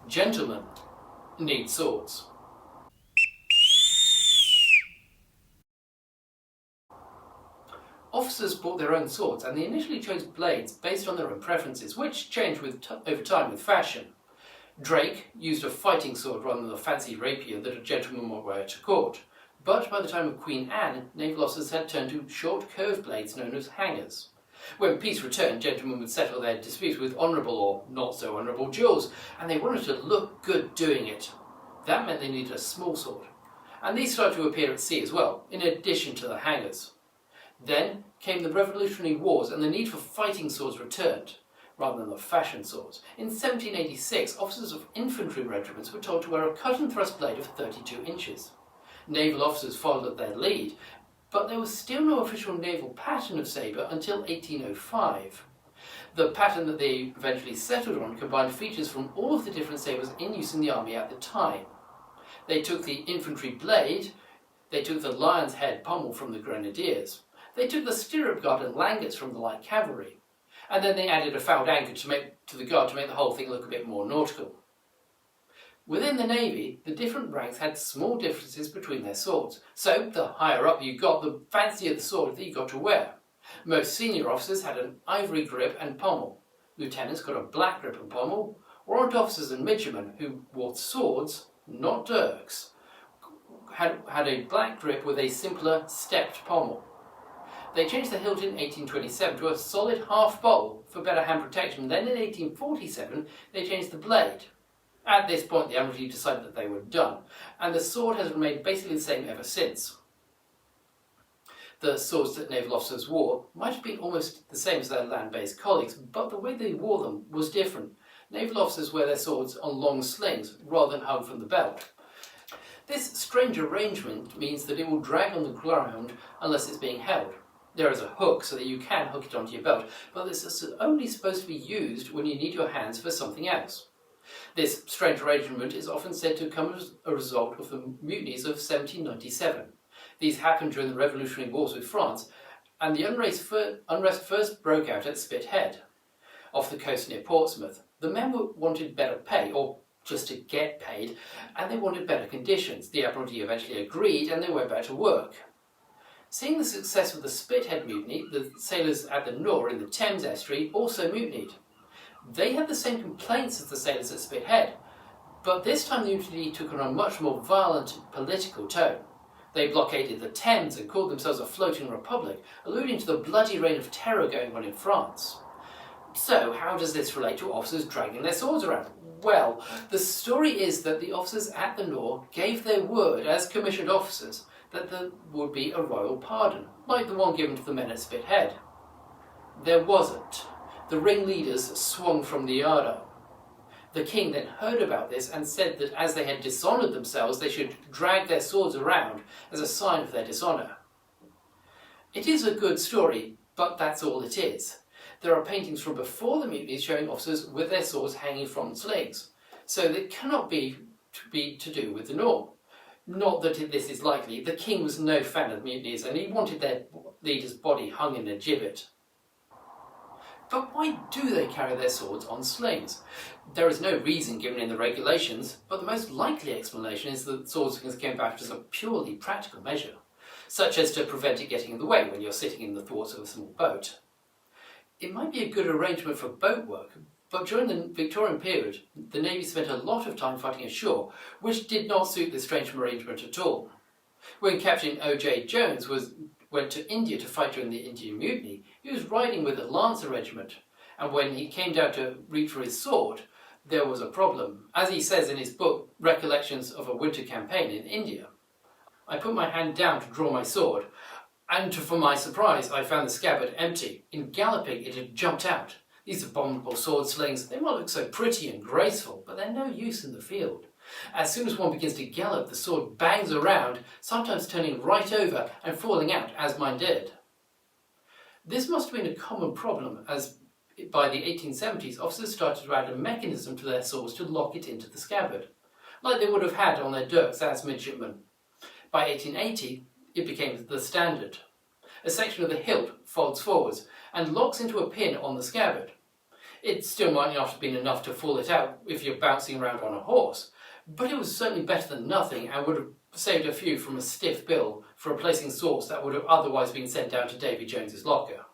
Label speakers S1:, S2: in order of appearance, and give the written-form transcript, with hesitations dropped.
S1: Gentlemen need swords. Officers bought their own swords, and they initially chose blades based on their own preferences, which changed over time with fashion. Drake used a fighting sword rather than the fancy rapier that a gentleman might wear to court. But by the time of Queen Anne, naval officers had turned to short curved blades known as hangers. When peace returned, gentlemen would settle their disputes with honourable or not so honourable duels, and they wanted to look good doing it. That meant they needed a small sword. And these started to appear at sea as well, in addition to the hangers. Then came the Revolutionary Wars, and the need for fighting swords returned, rather than the fashion swords. In 1786, officers of infantry regiments were told to wear a cut-and-thrust blade of 32 inches. Naval officers followed their lead, but there was still no official naval pattern of sabre until 1805. The pattern that they eventually settled on combined features from all of the different sabres in use in the army at the time. They took the infantry blade, they took the lion's head pommel from the grenadiers, they took the stirrup guard and langets from the light cavalry, and then they added a fouled anchor to the guard to make the whole thing look a bit more nautical. Within the Navy, the different ranks had small differences between their swords, so the higher up you got, the fancier the sword that you got to wear. Most senior officers had an ivory grip and pommel. Lieutenants got a black grip and pommel. Warrant officers and midshipmen, who wore swords, not dirks, had a black grip with a simpler stepped pommel. They changed the hilt in 1827 to a solid half bowl for better hand protection. Then in 1847 they changed the blade. At this point the Admiralty decided that they were done, and the sword has remained basically the same ever since. The swords that naval officers wore might have been almost the same as their land-based colleagues, but the way they wore them was different. Naval officers wear their swords on long slings rather than hung from the belt. This strange arrangement means that it will drag on the ground unless it's being held. There is a hook so that you can hook it onto your belt, but this is only supposed to be used when you need your hands for something else. This strange arrangement is often said to come as a result of the mutinies of 1797. These happened during the Revolutionary Wars with France, and the unrest first broke out at Spithead, off the coast near Portsmouth. The men wanted better pay, or just to get paid, and they wanted better conditions. The Admiralty eventually agreed, and they went back to work. Seeing the success of the Spithead mutiny, the sailors at the Nore in the Thames estuary also mutinied. They had the same complaints as the sailors at Spithead, but this time the mutiny took on a much more violent political tone. They blockaded the Thames and called themselves a floating republic, alluding to the bloody reign of terror going on in France. So, how does this relate to officers dragging their swords around? Well, the story is that the officers at the Nore gave their word as commissioned officers that there would be a royal pardon, like the one given to the men at Spithead. There wasn't. The ringleaders swung from the yardarm. The king then heard about this and said that as they had dishonoured themselves, they should drag their swords around as a sign of their dishonour. It is a good story, but that's all it is. There are paintings from before the mutinies showing officers with their swords hanging from slings, so it cannot be to do with the Nore. Not that this is likely. The king was no fan of mutinies, and he wanted their leader's body hung in a gibbet. But why do they carry their swords on slings? There is no reason given in the regulations, but the most likely explanation is that sword slings came about as a purely practical measure, such as to prevent it getting in the way when you're sitting in the thwarts of a small boat. It might be a good arrangement for boat work, but during the Victorian period, the Navy spent a lot of time fighting ashore, which did not suit this strange arrangement at all. When Captain O.J. Jones went to India to fight during the Indian Mutiny, he was riding with the Lancer Regiment, and when he came down to reach for his sword, there was a problem. As he says in his book, Recollections of a Winter Campaign in India, I put my hand down to draw my sword, and for my surprise, I found the scabbard empty. In galloping, it had jumped out. These abominable sword slings, they might look so pretty and graceful, but they're no use in the field. As soon as one begins to gallop, the sword bangs around, sometimes turning right over and falling out, as mine did. This must have been a common problem, as by the 1870s, officers started to add a mechanism to their swords to lock it into the scabbard, like they would have had on their dirks as midshipmen. By 1880, it became the standard. A section of the hilt folds forwards and locks into a pin on the scabbard. It still might not have been enough to fall it out if you're bouncing around on a horse, but it was certainly better than nothing and would have saved a few from a stiff bill for replacing swords that would have otherwise been sent down to Davy Jones's locker.